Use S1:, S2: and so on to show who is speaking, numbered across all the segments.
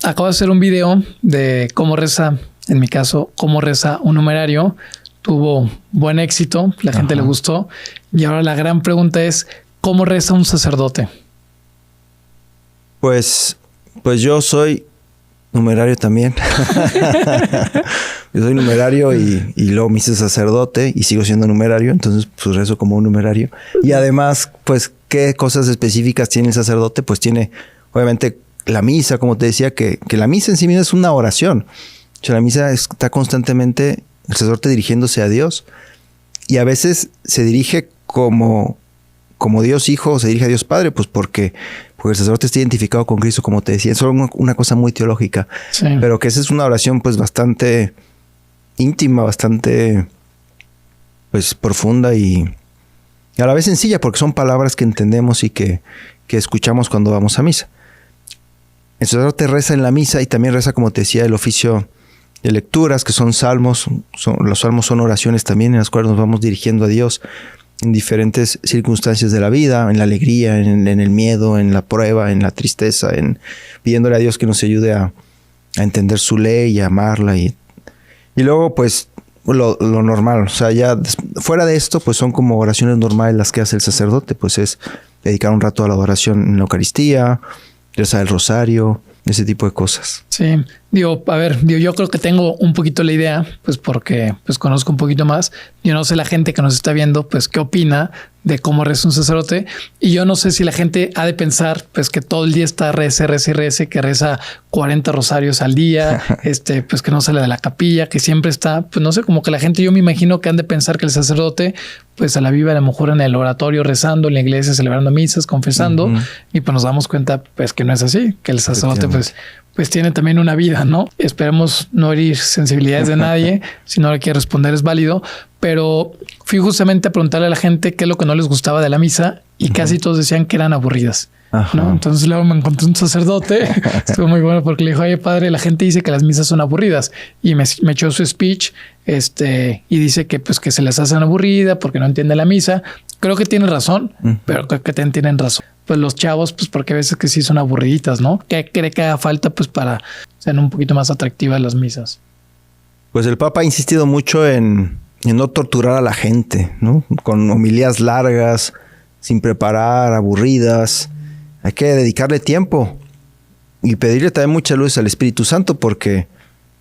S1: acabo de hacer un video de cómo reza, en mi caso, cómo reza un numerario. Tuvo buen éxito, la gente le gustó. Y ahora la gran pregunta es, ¿cómo reza un sacerdote?
S2: Pues yo soy numerario también. Yo soy numerario y luego me hice sacerdote y sigo siendo numerario, entonces pues rezo como un numerario. Y además, pues, ¿qué cosas específicas tiene el sacerdote? Pues tiene, obviamente, la misa, como te decía, que la misa en sí misma es una oración. O sea, la misa está constantemente el sacerdote dirigiéndose a Dios. Y a veces se dirige como Dios Hijo, o se dirige a Dios Padre, pues porque el sacerdote está identificado con Cristo, como te decía. Es una cosa muy teológica. Sí. Pero que esa es una oración pues bastante íntima, bastante pues profunda y a la vez sencilla, porque son palabras que entendemos y que escuchamos cuando vamos a misa. El sacerdote reza en la misa y también reza, como te decía, el oficio de lecturas, que son salmos. Los salmos son oraciones también en las cuales nos vamos dirigiendo a Dios en diferentes circunstancias de la vida, en la alegría, en el miedo, en la prueba, en la tristeza, pidiéndole a Dios que nos ayude a entender su ley y a amarla. Y luego, pues, lo normal. O sea, ya fuera de esto, pues son como oraciones normales las que hace el sacerdote. Pues es dedicar un rato a la adoración en la Eucaristía, rezar el rosario, ese tipo de cosas.
S1: Sí, yo creo que tengo un poquito la idea, pues porque pues conozco un poquito más. Yo no sé la gente que nos está viendo, pues qué opina de cómo reza un sacerdote. Y yo no sé si la gente ha de pensar, pues que todo el día está reza, que reza 40 rosarios al día, pues que no sale de la capilla, que siempre está, pues no sé, como que la gente, yo me imagino que han de pensar que el sacerdote, pues se la vive a lo mejor en el oratorio rezando, en la iglesia celebrando misas, confesando, y pues nos damos cuenta, pues que no es así, que el sacerdote, pues tiene también una vida, ¿no? Esperemos no herir sensibilidades de nadie. Si no le quiere responder es válido, pero fui justamente a preguntarle a la gente qué es lo que no les gustaba de la misa y casi todos decían que eran aburridas, ¿no? Entonces luego me encontré un sacerdote, estuvo muy bueno porque le dijo, oye padre, la gente dice que las misas son aburridas y me echó su speech y dice que pues que se les hacen aburridas porque no entiende la misa. Creo que tiene razón, pero creo que tienen razón. Pues los chavos, pues porque a veces que sí son aburriditas, ¿no? ¿Qué cree que haga falta pues para ser un poquito más atractivas las misas?
S2: Pues el Papa ha insistido mucho en no torturar a la gente, ¿no? Con homilías largas, sin preparar, aburridas. Hay que dedicarle tiempo y pedirle también mucha luz al Espíritu Santo, porque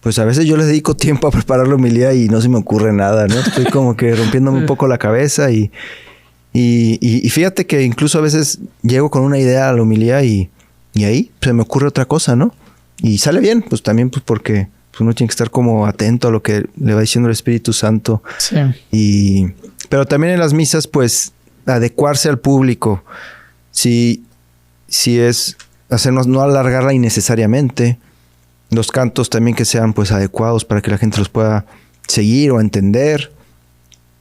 S2: pues a veces yo les dedico tiempo a preparar la homilía y no se me ocurre nada, ¿no? Estoy como que rompiéndome un poco la cabeza y fíjate que incluso a veces llego con una idea a la homilía y ahí se me ocurre otra cosa, ¿no? Y sale bien, pues también pues porque pues uno tiene que estar como atento a lo que le va diciendo el Espíritu Santo. Sí. Pero también en las misas, pues, adecuarse al público. Si es hacernos no alargarla innecesariamente. Los cantos también que sean pues adecuados para que la gente los pueda seguir o entender.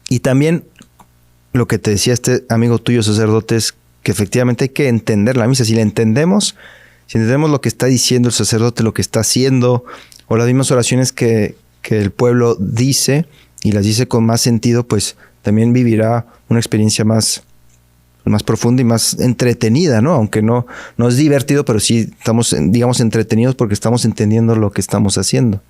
S2: Y también lo que te decía este amigo tuyo sacerdote es que efectivamente hay que entender la misa. Si entendemos lo que está diciendo el sacerdote, lo que está haciendo, o las mismas oraciones que el pueblo dice y las dice con más sentido, pues también vivirá una experiencia más profunda y más entretenida, ¿no? Aunque no es divertido, pero sí estamos, digamos, entretenidos porque estamos entendiendo lo que estamos haciendo.